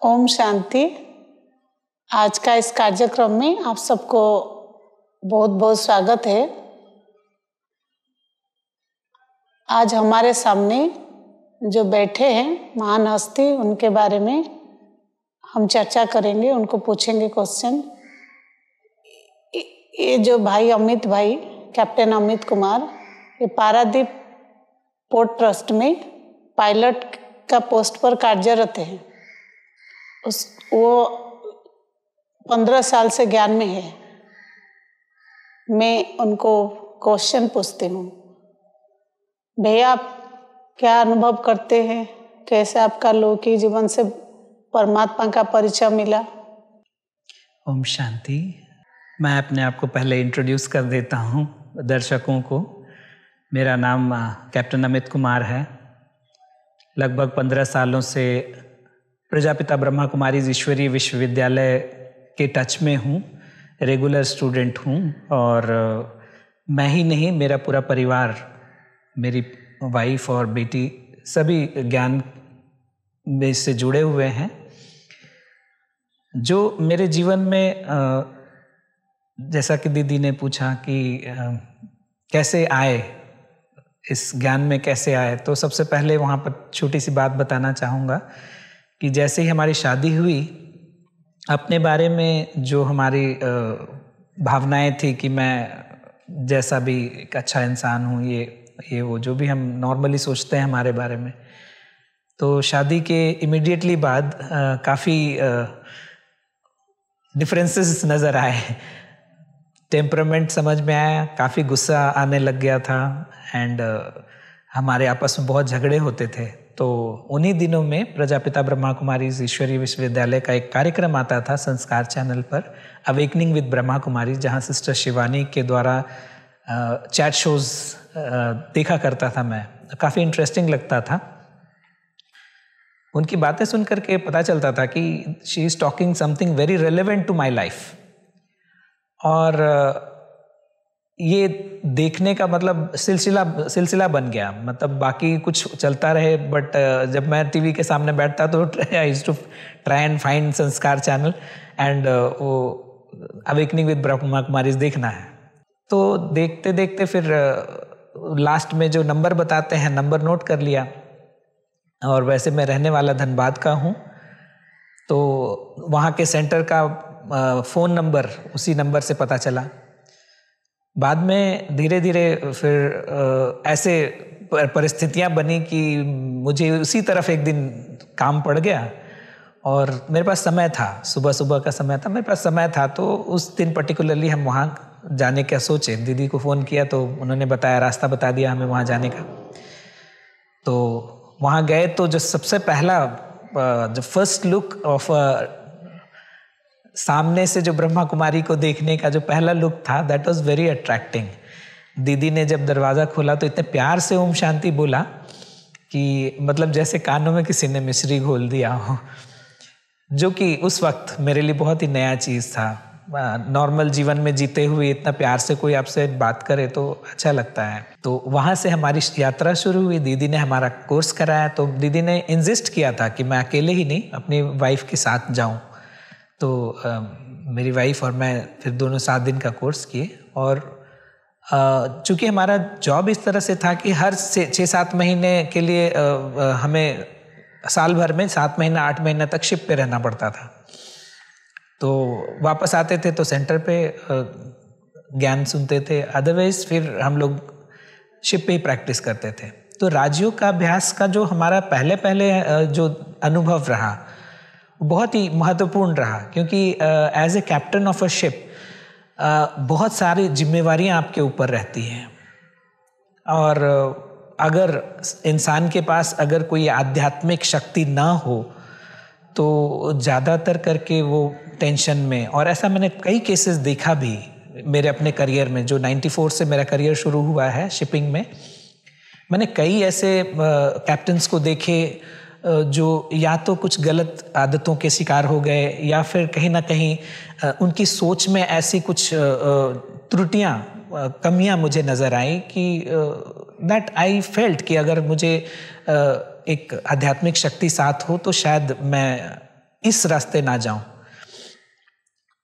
ओम शांति। आज का इस कार्यक्रम में आप सबको बहुत बहुत स्वागत है। आज हमारे सामने जो बैठे हैं महान हस्ती, उनके बारे में हम चर्चा करेंगे, उनको पूछेंगे क्वेश्चन। ये जो भाई अमित भाई, कैप्टन अमित कुमार, ये पारादीप पोर्ट ट्रस्ट में पायलट का पोस्ट पर कार्यरत हैं। वो 15 साल से ज्ञान में है। मैं उनको क्वेश्चन पूछती हूँ, भैया आप क्या अनुभव करते हैं, कैसे आपका लौकिक जीवन से परमात्मा का परिचय मिला? ओम शांति। मैं अपने आप को पहले इंट्रोड्यूस कर देता हूँ दर्शकों को। मेरा नाम कैप्टन अमित कुमार है। लगभग 15 सालों से प्रजापिता ब्रह्मा कुमारीज ईश्वरीय विश्वविद्यालय के टच में हूँ, रेगुलर स्टूडेंट हूँ। और मैं ही नहीं, मेरा पूरा परिवार, मेरी वाइफ और बेटी सभी ज्ञान में से जुड़े हुए हैं। जो मेरे जीवन में जैसा कि दीदी ने पूछा कि कैसे आए, इस ज्ञान में कैसे आए, तो सबसे पहले वहाँ पर छोटी सी बात बताना चाहूँगा कि जैसे ही हमारी शादी हुई, अपने बारे में जो हमारी भावनाएं थी कि मैं जैसा भी एक अच्छा इंसान हूँ, ये वो जो भी हम नॉर्मली सोचते हैं हमारे बारे में, तो शादी के इमीडिएटली बाद काफ़ी डिफरेंसेस नज़र आए। टेम्परामेंट समझ में आया, काफ़ी गुस्सा आने लग गया था एंड हमारे आपस में बहुत झगड़े होते थे। तो उन्हीं दिनों में प्रजापिता ब्रह्मा कुमारीज ईश्वरीय विश्वविद्यालय का एक कार्यक्रम आता था संस्कार चैनल पर, अवेकनिंग विद ब्रह्मा कुमारी, जहाँ सिस्टर शिवानी के द्वारा चैट शोज देखा करता था मैं। काफ़ी इंटरेस्टिंग लगता था। उनकी बातें सुन करके पता चलता था कि she is talking something very relevant to my life. और ये देखने का मतलब सिलसिला बन गया। मतलब बाकी कुछ चलता रहे, बट जब मैं टीवी के सामने बैठता तो I used to try and find Sanskar channel and वो अवेकनिंग विद ब्रह्मा कुमारीज देखना है। तो देखते देखते फिर लास्ट में जो नंबर बताते हैं, नंबर नोट कर लिया। और वैसे मैं रहने वाला धनबाद का हूँ, तो वहाँ के सेंटर का फ़ोन नंबर उसी नंबर से पता चला। बाद में धीरे धीरे फिर ऐसे परिस्थितियां बनी कि मुझे उसी तरफ एक दिन काम पड़ गया और मेरे पास समय था, सुबह का समय था, मेरे पास समय था। तो उस दिन पर्टिकुलरली हम वहाँ जाने का सोचे। दीदी को फ़ोन किया तो उन्होंने बताया, रास्ता बता दिया हमें वहाँ जाने का। तो वहाँ गए तो जो सबसे पहला जो फर्स्ट लुक ऑफ सामने से जो ब्रह्मा कुमारी को देखने का जो पहला लुक था, दैट वाज वेरी अट्रैक्टिंग। दीदी ने जब दरवाज़ा खोला तो इतने प्यार से ओम शांति बोला कि मतलब जैसे कानों में किसी ने मिश्री घोल दिया हो, जो कि उस वक्त मेरे लिए बहुत ही नया चीज़ था। नॉर्मल जीवन में जीते हुए इतना प्यार से कोई आपसे बात करे तो अच्छा लगता है। तो वहाँ से हमारी यात्रा शुरू हुई। दीदी ने हमारा कोर्स कराया। तो दीदी ने इंसिस्ट किया था कि मैं अकेले ही नहीं, अपनी वाइफ के साथ जाऊँ। तो मेरी वाइफ और मैं फिर दोनों 7 दिन का कोर्स किए। और चूँकि हमारा जॉब इस तरह से था कि हर 6-7 महीने के लिए हमें साल भर में 7 महीना 8 महीना तक शिप पे रहना पड़ता था। तो वापस आते थे तो सेंटर पे ज्ञान सुनते थे, अदरवाइज फिर हम लोग शिप पे ही प्रैक्टिस करते थे। तो राजयोग का अभ्यास का जो हमारा पहले जो अनुभव रहा बहुत ही महत्वपूर्ण रहा, क्योंकि as a captain of a ship बहुत सारी जिम्मेवारियां आपके ऊपर रहती हैं। और अगर इंसान के पास अगर कोई आध्यात्मिक शक्ति ना हो तो ज़्यादातर करके वो टेंशन में, और ऐसा मैंने कई केसेस देखा भी मेरे अपने करियर में। जो 94 से मेरा करियर शुरू हुआ है शिपिंग में, मैंने कई ऐसे कैप्टन्स को देखे जो या तो कुछ गलत आदतों के शिकार हो गए या फिर कहीं ना कहीं उनकी सोच में ऐसी कुछ त्रुटियां, कमियां मुझे नज़र आई कि दैट आई फेल्ट कि अगर मुझे एक आध्यात्मिक शक्ति साथ हो तो शायद मैं इस रास्ते ना जाऊं।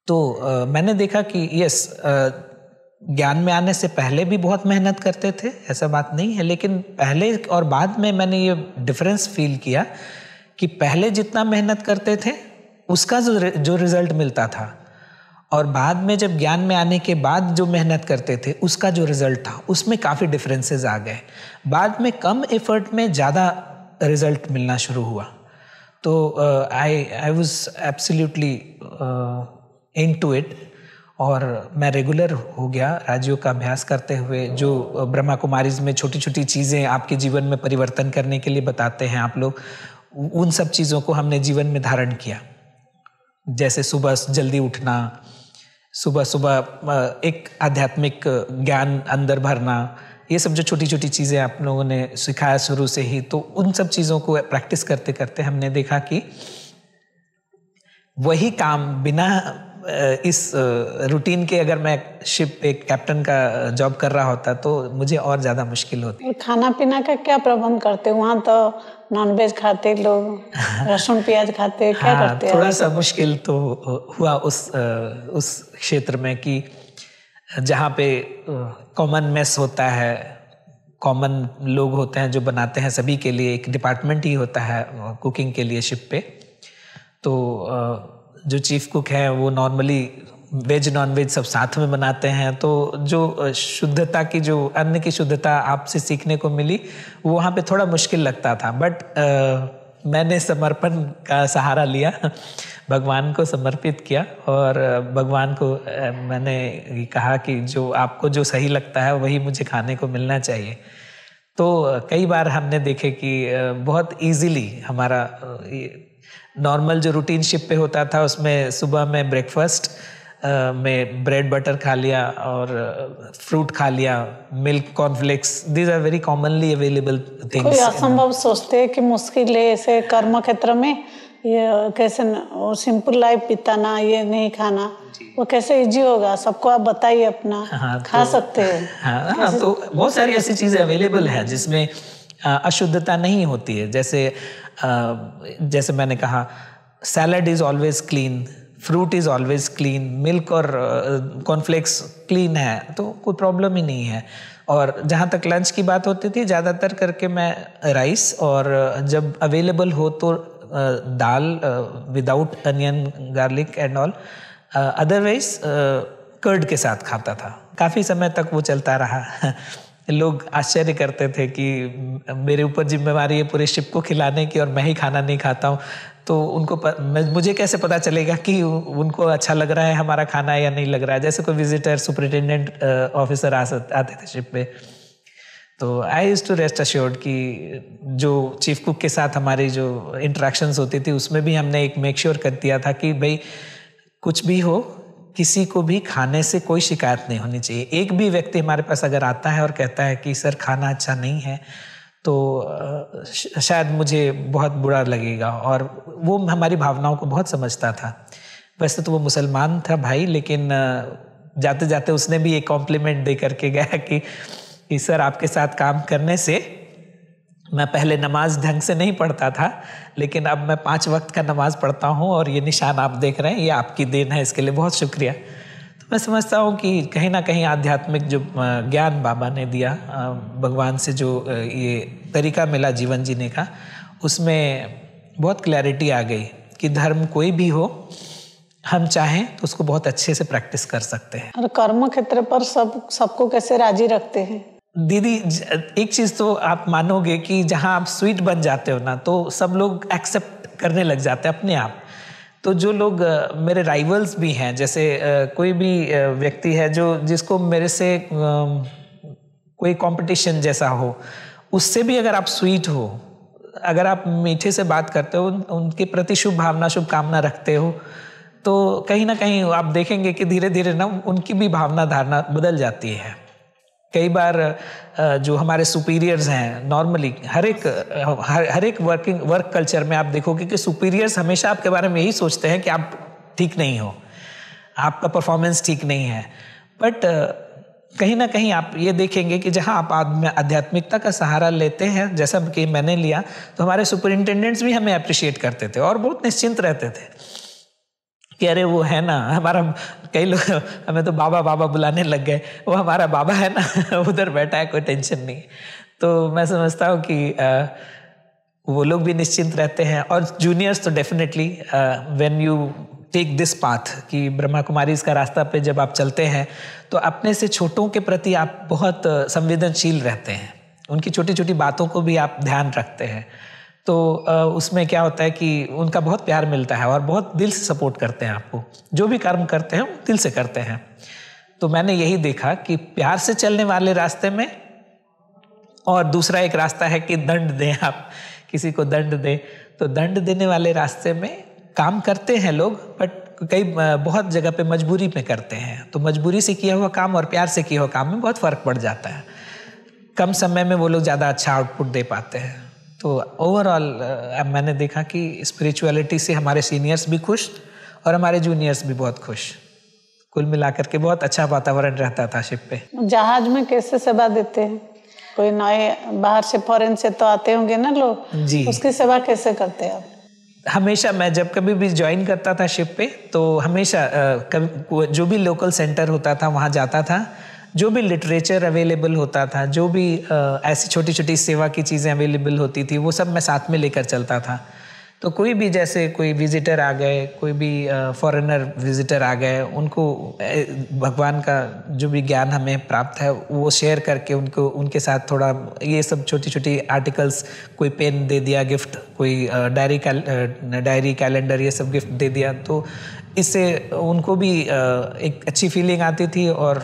तो मैंने देखा कि यस, ज्ञान में आने से पहले भी बहुत मेहनत करते थे, ऐसा बात नहीं है, लेकिन पहले और बाद में मैंने ये डिफरेंस फील किया कि पहले जितना मेहनत करते थे उसका जो रिजल्ट मिलता था, और बाद में जब ज्ञान में आने के बाद जो मेहनत करते थे उसका जो रिजल्ट था उसमें काफ़ी डिफरेंसेस आ गए। बाद में कम एफर्ट में ज़्यादा रिजल्ट मिलना शुरू हुआ। तो I was absolutely into it, और मैं रेगुलर हो गया राजयोग का अभ्यास करते हुए। जो ब्रह्मा कुमारीज में छोटी छोटी चीज़ें आपके जीवन में परिवर्तन करने के लिए बताते हैं आप लोग, उन सब चीज़ों को हमने जीवन में धारण किया। जैसे सुबह जल्दी उठना, सुबह सुबह एक आध्यात्मिक ज्ञान अंदर भरना, ये सब जो छोटी छोटी चीज़ें आप लोगों ने सिखाया शुरू से ही, तो उन सब चीज़ों को प्रैक्टिस करते करते हमने देखा कि वही काम बिना इस रूटीन के, अगर मैं शिप एक कैप्टन का जॉब कर रहा होता तो मुझे और ज़्यादा मुश्किल होती। और खाना पीना का क्या प्रबंध करते? वहाँ तो नॉनवेज खाते लोग, लहसुन प्याज खाते, क्या करते हैं? थोड़ा सा मुश्किल तो हुआ उस क्षेत्र में कि जहाँ पे कॉमन मेस होता है, कॉमन लोग होते हैं जो बनाते हैं सभी के लिए, एक डिपार्टमेंट ही होता है कुकिंग के लिए शिप पे। तो जो चीफ कुक है वो नॉर्मली वेज नॉन वेज सब साथ में बनाते हैं, तो जो शुद्धता की, जो अन्न की शुद्धता आपसे सीखने को मिली, वो वहाँ पे थोड़ा मुश्किल लगता था। बट मैंने समर्पण का सहारा लिया, भगवान को समर्पित किया, और भगवान को मैंने कहा कि जो आपको जो सही लगता है वही मुझे खाने को मिलना चाहिए। तो कई बार हमने देखे कि बहुत इजीली हमारा नॉर्मल जो रूटीन शिप पे होता था उसमें सुबह में ब्रेकफास्ट में ब्रेड बटर खा लिया और फ्रूट खा लिया, milk, cornflakes, these are very commonly available things. कोई असंभव सोचते हैं कि मुश्किल है ऐसे कर्म क्षेत्र में, ये कैसे सिंपल लाइफ बिताना, ये नहीं खाना, वो कैसे इजी होगा? सबको आप बताइए अपना। हाँ, खा सकते हैं। हाँ, तो बहुत सारी ऐसी चीज़ें अवेलेबल हैं जिसमें अशुद्धता नहीं होती है। जैसे मैंने कहा, salad is always clean, fruit is always clean, milk और कॉर्नफ्लेक्स क्लीन है, तो कोई प्रॉब्लम ही नहीं है। और जहाँ तक लंच की बात होती थी, ज़्यादातर करके मैं राइस, और जब अवेलेबल हो तो दाल without onion, garlic and all, otherwise curd के साथ खाता था। काफ़ी समय तक वो चलता रहा। लोग आश्चर्य करते थे कि मेरे ऊपर जिम्मेवारी है पूरे शिप को खिलाने की और मैं ही खाना नहीं खाता हूँ, तो मुझे कैसे पता चलेगा कि उनको अच्छा लग रहा है हमारा खाना या नहीं लग रहा है। जैसे कोई विजिटर, सुपरिटेंडेंट ऑफिसर आते थे शिप पे, तो I used to rest assured कि जो चीफ कुक के साथ हमारी जो इंटरेक्शंस होती थी उसमें भी हमने एक मेक श्योर कर दिया था कि भाई कुछ भी हो, किसी को भी खाने से कोई शिकायत नहीं होनी चाहिए। एक भी व्यक्ति हमारे पास अगर आता है और कहता है कि सर खाना अच्छा नहीं है, तो शायद मुझे बहुत बुरा लगेगा, और वो हमारी भावनाओं को बहुत समझता था। वैसे तो वो मुसलमान था भाई, लेकिन जाते जाते उसने भी एक कॉम्प्लीमेंट दे करके गया कि सर आपके साथ काम करने से मैं पहले नमाज ढंग से नहीं पढ़ता था, लेकिन अब मैं 5 वक्त का नमाज पढ़ता हूँ, और ये निशान आप देख रहे हैं, ये आपकी देन है, इसके लिए बहुत शुक्रिया। तो मैं समझता हूँ कि कहीं ना कहीं आध्यात्मिक जो ज्ञान बाबा ने दिया, भगवान से जो ये तरीका मिला जीवन जीने का, उसमें बहुत क्लैरिटी आ गई कि धर्म कोई भी हो, हम चाहें तो उसको बहुत अच्छे से प्रैक्टिस कर सकते हैं। और कर्म क्षेत्र पर सबको कैसे राजी रखते हैं? दीदी, एक चीज़ तो आप मानोगे कि जहाँ आप स्वीट बन जाते हो ना, तो सब लोग एक्सेप्ट करने लग जाते हैं अपने आप। तो जो लोग मेरे राइवल्स भी हैं, जैसे कोई भी व्यक्ति है जिसको मेरे से कोई कंपटीशन जैसा हो, उससे भी अगर आप स्वीट हो, अगर आप मीठे से बात करते हो, उनके प्रति शुभ भावना, शुभकामना रखते हो, तो कहीं ना कहीं आप देखेंगे कि धीरे धीरे ना उनकी भी भावना धारणा बदल जाती है। कई बार जो हमारे सुपीरियर्स हैं, नॉर्मली हर एक वर्क कल्चर में आप देखोगे कि सुपीरियर्स हमेशा आपके बारे में यही सोचते हैं कि आप ठीक नहीं हो, आपका परफॉर्मेंस ठीक नहीं है। बट कहीं ना कहीं आप ये देखेंगे कि जहाँ आप आध्यात्मिकता का सहारा लेते हैं, जैसा कि मैंने लिया, तो हमारे सुपरिंटेंडेंट्स भी हमें अप्रिशिएट करते थे और बहुत निश्चिंत रहते थे कि अरे वो है ना हमारा, कई लोग हमें तो बाबा बाबा बुलाने लग गए, वो हमारा बाबा है ना उधर बैठा है, कोई टेंशन नहीं। तो मैं समझता हूँ कि वो लोग भी निश्चिंत रहते हैं। और जूनियर्स तो definitely when you take this path कि ब्रह्मा कुमारी इसका रास्ता पे जब आप चलते हैं तो अपने से छोटों के प्रति आप बहुत संवेदनशील रहते हैं, उनकी छोटी छोटी बातों को भी आप ध्यान रखते हैं। तो उसमें क्या होता है कि उनका बहुत प्यार मिलता है और बहुत दिल से सपोर्ट करते हैं आपको, जो भी कर्म करते हैं दिल से करते हैं। तो मैंने यही देखा कि प्यार से चलने वाले रास्ते में, और दूसरा एक रास्ता है कि दंड दें, आप किसी को दंड दें, तो दंड देने वाले रास्ते में काम करते हैं लोग, बट कई बहुत जगह पे मजबूरी में करते हैं। तो मजबूरी से किया हुआ काम और प्यार से किया हुआ काम में बहुत फ़र्क पड़ जाता है। कम समय में वो लोग ज़्यादा अच्छा आउटपुट दे पाते हैं। तो ओवरऑल मैंने देखा कि स्पिरिचुअलिटी से हमारे सीनियर्स भी खुश और हमारे जूनियर्स भी बहुत खुश। कुल मिलाकर के बहुत अच्छा वातावरण रहता था शिप पे। जहाज में कैसे सेवा देते हैं? कोई नए बाहर से फॉरेन से तो आते होंगे ना लोग जी, उसकी सेवा कैसे करते हैं आप? हमेशा मैं जब कभी भी ज्वाइन करता था शिप पे तो हमेशा जो भी लोकल सेंटर होता था वहाँ जाता था, जो भी लिटरेचर अवेलेबल होता था, जो भी ऐसी छोटी छोटी सेवा की चीज़ें अवेलेबल होती थी, वो सब मैं साथ में लेकर चलता था। तो कोई भी जैसे कोई विजिटर आ गए, कोई भी फॉरेनर विजिटर आ गए, उनको भगवान का जो भी ज्ञान हमें प्राप्त है वो शेयर करके उनको उनके साथ थोड़ा ये सब छोटी छोटी आर्टिकल्स, कोई पेन दे दिया गिफ्ट, कोई डायरी कैलेंडर, ये सब गिफ्ट दे दिया, तो इससे उनको भी एक अच्छी फीलिंग आती थी। और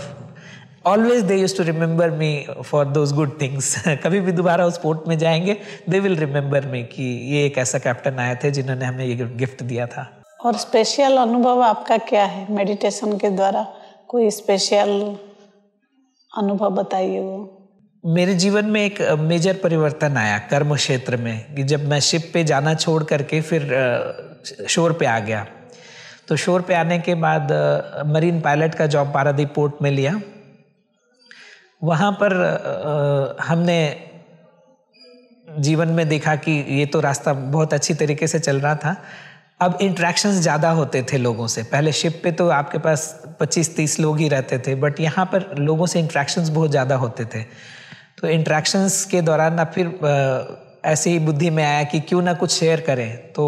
always they use to remember me for those good things. कभी भी दोबारा उस पोर्ट में जाएंगे, दे विल रिमेंबर मी कि ये एक ऐसा कैप्टन आए थे जिन्होंने हमें ये गिफ्ट दिया था। और स्पेशल अनुभव आपका क्या है मेडिटेशन के द्वारा? कोई स्पेशल अनुभव बताइए। वो मेरे जीवन में एक मेजर परिवर्तन आया कर्म क्षेत्र में कि जब मैं शिप पे जाना छोड़ करके फिर शोर पे आ गया। तो शोर पे आने के बाद मरीन पायलट का जॉब पारादीप पोर्ट में लिया। वहाँ पर हमने जीवन में देखा कि ये तो रास्ता बहुत अच्छी तरीके से चल रहा था। अब इंटरेक्शंस ज़्यादा होते थे लोगों से। पहले शिप पे तो आपके पास 25-30 लोग ही रहते थे, बट यहाँ पर लोगों से इंटरेक्शंस बहुत ज़्यादा होते थे। तो इंटरेक्शंस के दौरान अब फिर ऐसे ही बुद्धि में आया कि क्यों ना कुछ शेयर करें। तो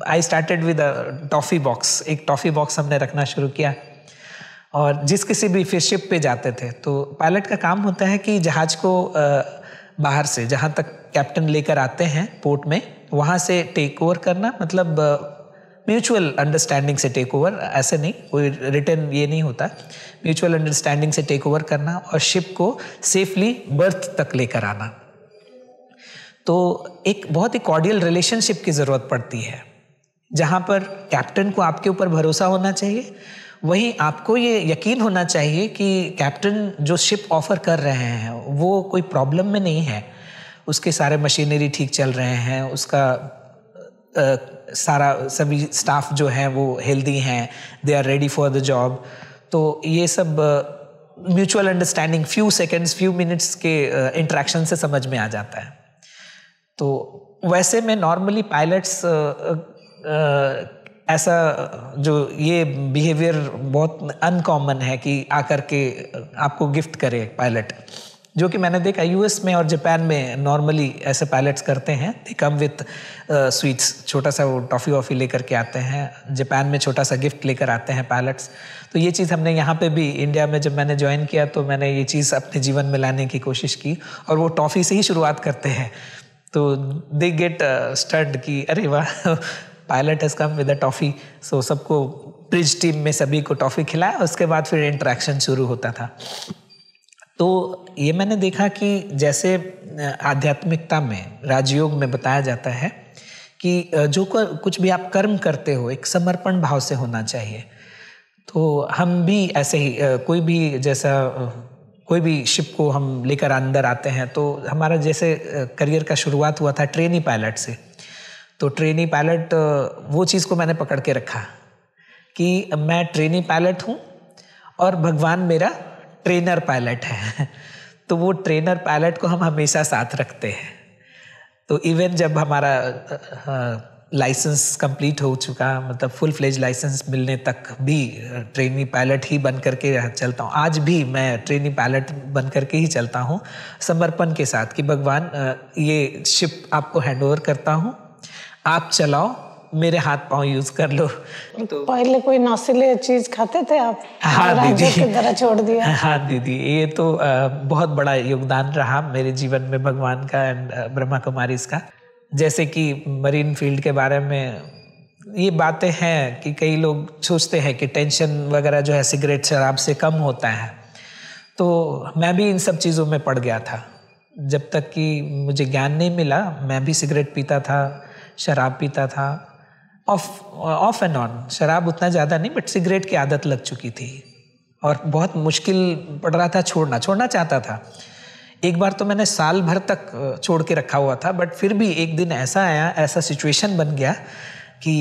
I started with a toffee box. एक टॉफ़ी बॉक्स हमने रखना शुरू किया और जिस किसी भी फिर शिप पे जाते थे तो पायलट का काम होता है कि जहाज को बाहर से जहाँ तक कैप्टन लेकर आते हैं पोर्ट में, वहाँ से टेक ओवर करना, मतलब म्यूचुअल अंडरस्टैंडिंग से टेक ओवर, ऐसे नहीं कोई रिटर्न ये नहीं होता, म्यूचुअल अंडरस्टैंडिंग से टेक ओवर करना और शिप को सेफली बर्थ तक लेकर आना। तो एक बहुत ही कॉर्डियल रिलेशनशिप की ज़रूरत पड़ती है, जहाँ पर कैप्टन को आपके ऊपर भरोसा होना चाहिए, वहीं आपको ये यकीन होना चाहिए कि कैप्टन जो शिप ऑफर कर रहे हैं वो कोई प्रॉब्लम में नहीं है, उसके सारे मशीनरी ठीक चल रहे हैं, उसका सारा सभी स्टाफ जो है वो हेल्दी हैं, they are ready for the job. तो ये सब mutual understanding few seconds few minutes के इंटरेक्शन से समझ में आ जाता है। तो वैसे में नॉर्मली पायलट्स ऐसा जो ये बिहेवियर बहुत अनकॉमन है कि आकर के आपको गिफ्ट करे पायलट, जो कि मैंने देखा यूएस में और जापान में नॉर्मली ऐसे पायलट्स करते हैं। दे कम विथ स्वीट्स, छोटा सा वो टॉफ़ी वॉफ़ी लेकर के आते हैं। जापान में छोटा सा गिफ्ट लेकर आते हैं पायलट्स। तो ये चीज़ हमने यहाँ पे भी इंडिया में जब मैंने ज्वाइन किया तो मैंने ये चीज़ अपने जीवन में लाने की कोशिश की और वो टॉफ़ी से ही शुरुआत करते हैं। तो दे गेट स्टड कि अरे वाह, pilot has come with a toffee. So सबको ब्रिज टीम में सभी को टॉफ़ी खिलाया, उसके बाद फिर इंटरेक्शन शुरू होता था। तो ये मैंने देखा कि जैसे आध्यात्मिकता में, राजयोग में बताया जाता है कि जो कुछ भी आप कर्म करते हो एक समर्पण भाव से होना चाहिए। तो हम भी ऐसे ही कोई भी जैसा कोई भी शिप को हम लेकर अंदर आते हैं तो हमारा जैसे करियर का शुरुआत हुआ था ट्रेनी पायलट से। तो ट्रेनी पायलट वो चीज़ को मैंने पकड़ के रखा कि मैं ट्रेनी पायलट हूँ और भगवान मेरा ट्रेनर पायलट है तो वो ट्रेनर पायलट को हम हमेशा साथ रखते हैं। तो इवन जब हमारा लाइसेंस कंप्लीट हो चुका, मतलब फुल फ्लेज लाइसेंस मिलने तक भी ट्रेनी पायलट ही बन करके चलता हूँ। आज भी मैं ट्रेनी पायलट बन करके ही चलता हूँ, समर्पण के साथ कि भगवान ये शिप आपको हैंडओवर करता हूँ, आप चलाओ, मेरे हाथ पांव यूज कर लो। तो पहले कोई नशीले चीज खाते थे आप? हाँ दीदी, की तरह छोड़ दिया। हाँ दीदी, ये तो बहुत बड़ा योगदान रहा मेरे जीवन में भगवान का एंड ब्रह्मा कुमारी का। जैसे कि मरीन फील्ड के बारे में ये बातें हैं कि कई लोग सोचते हैं कि टेंशन वगैरह जो है सिगरेट शराब से कम होता है, तो मैं भी इन सब चीज़ों में पड़ गया था। जब तक कि मुझे ज्ञान नहीं मिला मैं भी सिगरेट पीता था, शराब पीता था, ऑफ एंड ऑन। शराब उतना ज़्यादा नहीं, बट सिगरेट की आदत लग चुकी थी और बहुत मुश्किल पड़ रहा था छोड़ना चाहता था। एक बार तो मैंने साल भर तक छोड़ के रखा हुआ था, बट फिर भी एक दिन ऐसा आया, ऐसा सिचुएशन बन गया कि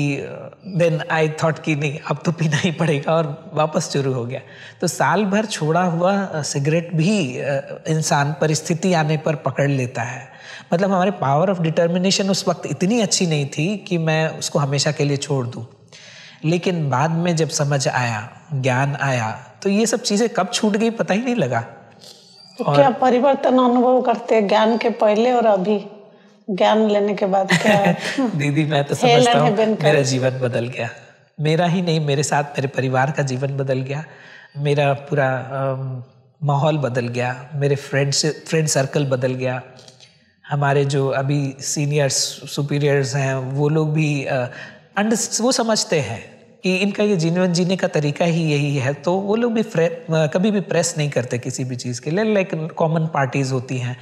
देन आई थॉट कि नहीं अब तो पीना ही पड़ेगा, और वापस शुरू हो गया। तो साल भर छोड़ा हुआ सिगरेट भी इंसान परिस्थिति आने पर पकड़ लेता है। मतलब हमारे पावर ऑफ डिटर्मिनेशन उस वक्त इतनी अच्छी नहीं थी कि मैं उसको हमेशा के लिए छोड़ दूं। लेकिन बाद में जब समझ आया, ज्ञान आया, तो ये सब चीज़ें कब छूट गई पता ही नहीं लगा। तो क्या परिवर्तन अनुभव करते हैं ज्ञान के पहले और अभी ज्ञान लेने के बाद? क्या दीदी मैं तो समझता हूँ मेरा जीवन बदल गया। मेरा ही नहीं, मेरे साथ मेरे परिवार का जीवन बदल गया, मेरा पूरा माहौल बदल गया, मेरे फ्रेंड सर्कल बदल गया। हमारे जो अभी सीनियर्स सुपीरियर्स हैं वो लोग भी वो समझते हैं कि इनका ये जीवन जीने का तरीका ही यही है, तो वो लोग भी कभी भी प्रेस नहीं करते किसी भी चीज़ के लिए। लाइक कॉमन पार्टीज़ होती हैं,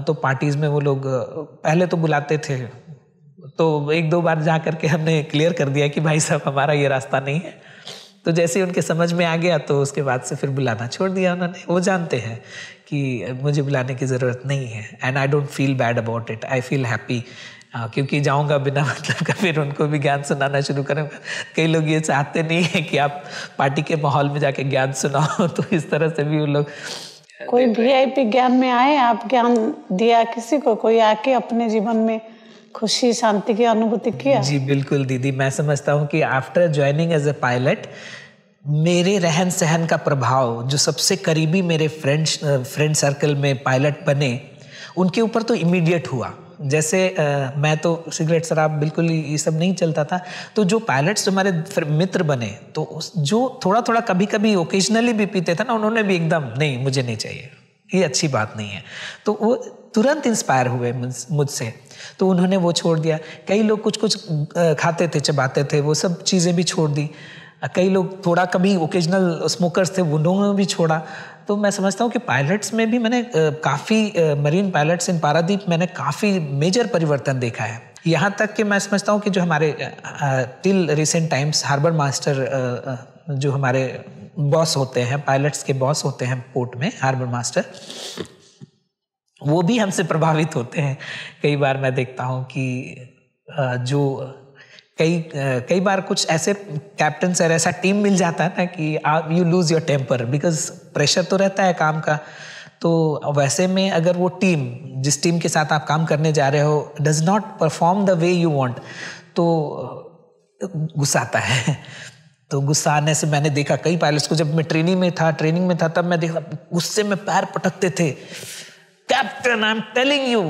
तो पार्टीज़ में वो लोग पहले तो बुलाते थे, तो एक दो बार जा करके हमने क्लियर कर दिया कि भाई साहब हमारा ये रास्ता नहीं है। तो जैसे ही उनके समझ में आ गया तो उसके बाद से फिर बुलाना छोड़ दिया उन्होंने। वो जानते हैं कि मुझे बुलाने की ज़रूरत नहीं है, and I don't feel bad about it, I feel happy, क्योंकि जाऊंगा बिना मतलब का फिर उनको भी ज्ञान सुनाना शुरू करूँगा। कई लोग ये चाहते नहीं है कि आप पार्टी के माहौल में जाके ज्ञान सुनाओ, तो इस तरह से भी वो लोग। कोई VIP ज्ञान में आए, आप ज्ञान दिया किसी को, कोई आके अपने जीवन में खुशी शांति की अनुभूति किया? जी बिल्कुल दीदी, मैं समझता हूँ कि after joining as a pilot मेरे रहन सहन का प्रभाव जो सबसे करीबी मेरे फ्रेंड सर्कल में पायलट बने उनके ऊपर तो इमीडिएट हुआ। जैसे मैं तो सिगरेट शराब बिल्कुल ये सब नहीं चलता था, तो जो पायलट्स हमारे मित्र बने, तो जो थोड़ा थोड़ा कभी कभी ओकेजनली भी पीते थे ना, उन्होंने भी एकदम नहीं, मुझे नहीं चाहिए, ये अच्छी बात नहीं है, तो वो तुरंत इंस्पायर हुए मुझसे, तो उन्होंने वो छोड़ दिया। कई लोग कुछ कुछ खाते थे, चबाते थे, वो सब चीज़ें भी छोड़ दी। कई लोग थोड़ा कभी ओकेजनल स्मोकर्स थे, उन्होंने भी छोड़ा। तो मैं समझता हूँ कि पायलट्स में भी मैंने काफ़ी मरीन पायलट्स इन पारादीप मैंने काफ़ी मेजर परिवर्तन देखा है। यहाँ तक कि मैं समझता हूँ कि जो हमारे till recent times harbour master जो हमारे बॉस होते हैं, पायलट्स के बॉस होते हैं पोर्ट में, हार्बर मास्टर, वो भी हमसे प्रभावित होते हैं। कई बार मैं देखता हूँ कि जो कई बार कुछ ऐसे कैप्टन सर ऐसा टीम मिल जाता है ना कि you lose your temper, because pressure तो रहता है काम का। तो वैसे में अगर वो टीम, जिस टीम के साथ आप काम करने जा रहे हो, does not perform the way you want, तो गुस्सा आता है। तो गुस्सा आने से मैंने देखा कई पायलट्स को, जब मैं ट्रेनिंग में था तब मैं देखा गुस्से में पैर पटकते थे, captain I am telling you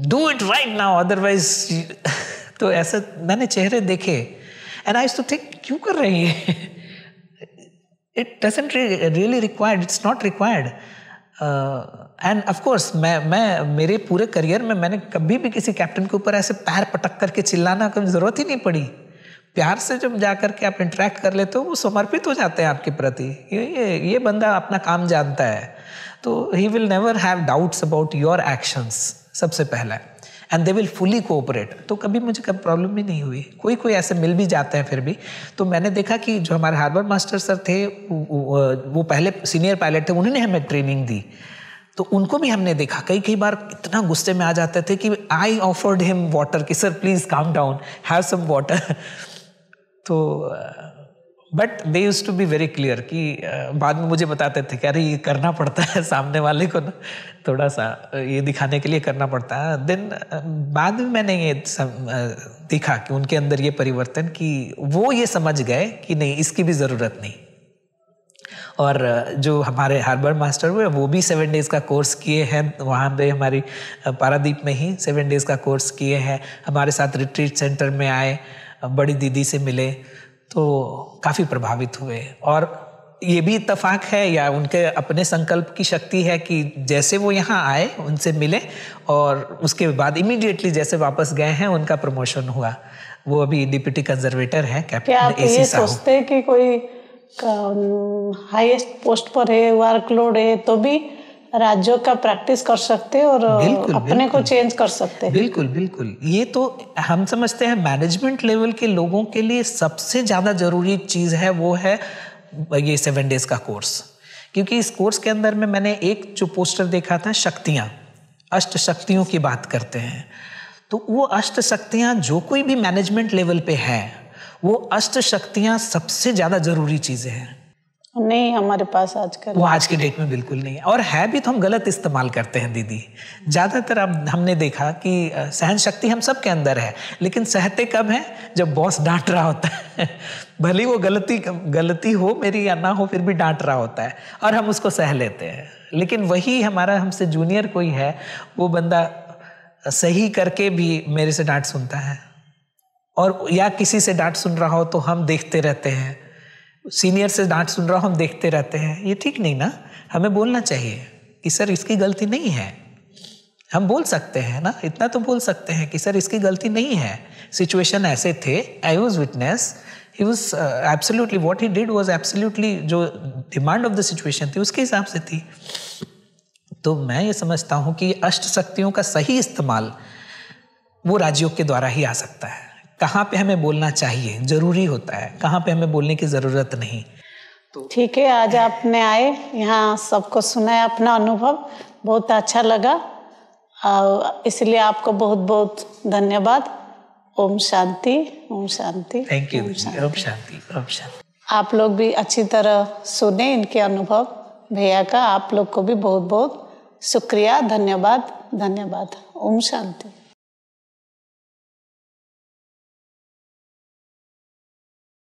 do it right now otherwise. तो ऐसा मैंने चेहरे देखे, and I used to think क्यों कर रही है, it doesn't really required, it's not required. And of course मैं मेरे पूरे करियर में मैंने कभी भी किसी कैप्टन के ऊपर ऐसे पैर पटक करके चिल्लाना कभी ज़रूरत ही नहीं पड़ी। प्यार से जब जा करके आप इंटरेक्ट कर लेते हो, वो समर्पित हो जाते हैं आपके प्रति। ये बंदा अपना काम जानता है, तो he will never have doubts about your actions, सबसे पहला, and they will fully cooperate. तो कभी मुझे कभी प्रॉब्लम भी नहीं हुई। कोई ऐसे मिल भी जाते हैं फिर भी। तो मैंने देखा कि जो हमारे हार्बर मास्टर सर थे, वो पहले सीनियर पायलट थे, उन्होंने हमें ट्रेनिंग दी, तो उनको भी हमने देखा कई बार इतना गुस्से में आ जाते थे कि आई ऑफर्ड हिम वाटर कि sir please calm down, have some water. तो but they used to be very clear कि बाद में मुझे बताते थे कि अरे ये करना पड़ता है सामने वाले को ना, थोड़ा सा ये दिखाने के लिए करना पड़ता है। देन बाद में मैंने ये देखा कि उनके अंदर ये परिवर्तन कि वो ये समझ गए कि नहीं इसकी भी ज़रूरत नहीं। और जो हमारे हार्बर मास्टर हुए वो भी 7 डेज़ का कोर्स किए हैं, वहाँ पे हमारी पारादीप में ही 7 डेज़ का कोर्स किए हैं। हमारे साथ रिट्रीट सेंटर में आए, बड़ी दीदी से मिले तो काफ़ी प्रभावित हुए। और ये भी इत्तेफाक है या उनके अपने संकल्प की शक्ति है कि जैसे वो यहाँ आए उनसे मिले और उसके बाद इमीडिएटली जैसे वापस गए हैं उनका प्रमोशन हुआ। वो अभी डिप्टी कंजर्वेटर है कैप्टन AC साहू। सोचते हैं कि कोई हाईएस्ट पोस्ट पर है, वर्कलोड है, तो भी राज्यों का प्रैक्टिस कर सकते हैं और अपने को चेंज कर सकते हैं। बिल्कुल बिल्कुल, ये तो हम समझते हैं मैनेजमेंट लेवल के लोगों के लिए सबसे ज़्यादा ज़रूरी चीज़ है, वो है ये 7 डेज़ का कोर्स। क्योंकि इस कोर्स के अंदर में मैंने एक जो पोस्टर देखा था, शक्तियाँ, अष्ट शक्तियों की बात करते हैं। तो वो अष्ट शक्तियाँ जो कोई भी मैनेजमेंट लेवल पे है, वो अष्ट शक्तियाँ सबसे ज़्यादा ज़रूरी चीज़ें हैं। नहीं हमारे पास आजकल, वो आज के डेट में बिल्कुल नहीं है, और है भी तो हम गलत इस्तेमाल करते हैं दीदी। ज़्यादातर अब हमने देखा कि सहन शक्ति हम सब के अंदर है, लेकिन सहते कब हैं? जब बॉस डांट रहा होता है भले वो गलती हो मेरी या ना हो, फिर भी डांट रहा होता है और हम उसको सह लेते हैं। लेकिन वही हमारा हमसे जूनियर कोई है, वो बंदा सही करके भी मेरे से डांट सुनता है, और या किसी से डांट सुन रहा हो तो हम देखते रहते हैं, सीनियर से डांट सुन रहा हो हम देखते रहते हैं। ये ठीक नहीं ना। हमें बोलना चाहिए कि सर इसकी गलती नहीं है। हम बोल सकते हैं ना, इतना तो बोल सकते हैं कि सर इसकी गलती नहीं है, सिचुएशन ऐसे थे, I was witness, he was absolutely what he did was absolutely जो डिमांड ऑफ द सिचुएशन थी उसके हिसाब से थी। तो मैं ये समझता हूँ कि अष्ट शक्तियों का सही इस्तेमाल वो राजयोग के द्वारा ही आ सकता है। कहाँ पे हमें बोलना चाहिए जरूरी होता है, कहाँ पे हमें बोलने की ज़रूरत नहीं। तो ठीक है, आज आपने आए यहाँ, सबको सुनाया अपना अनुभव, बहुत अच्छा लगा, इसलिए आपको बहुत बहुत धन्यवाद। ओम शांति, ओम शांति। Thank you. ओम शांति, ओम शांति। आप लोग भी अच्छी तरह सुने इनके अनुभव भैया का। आप लोग को भी बहुत बहुत शुक्रिया, धन्यवाद, धन्यवाद। ओम शांति।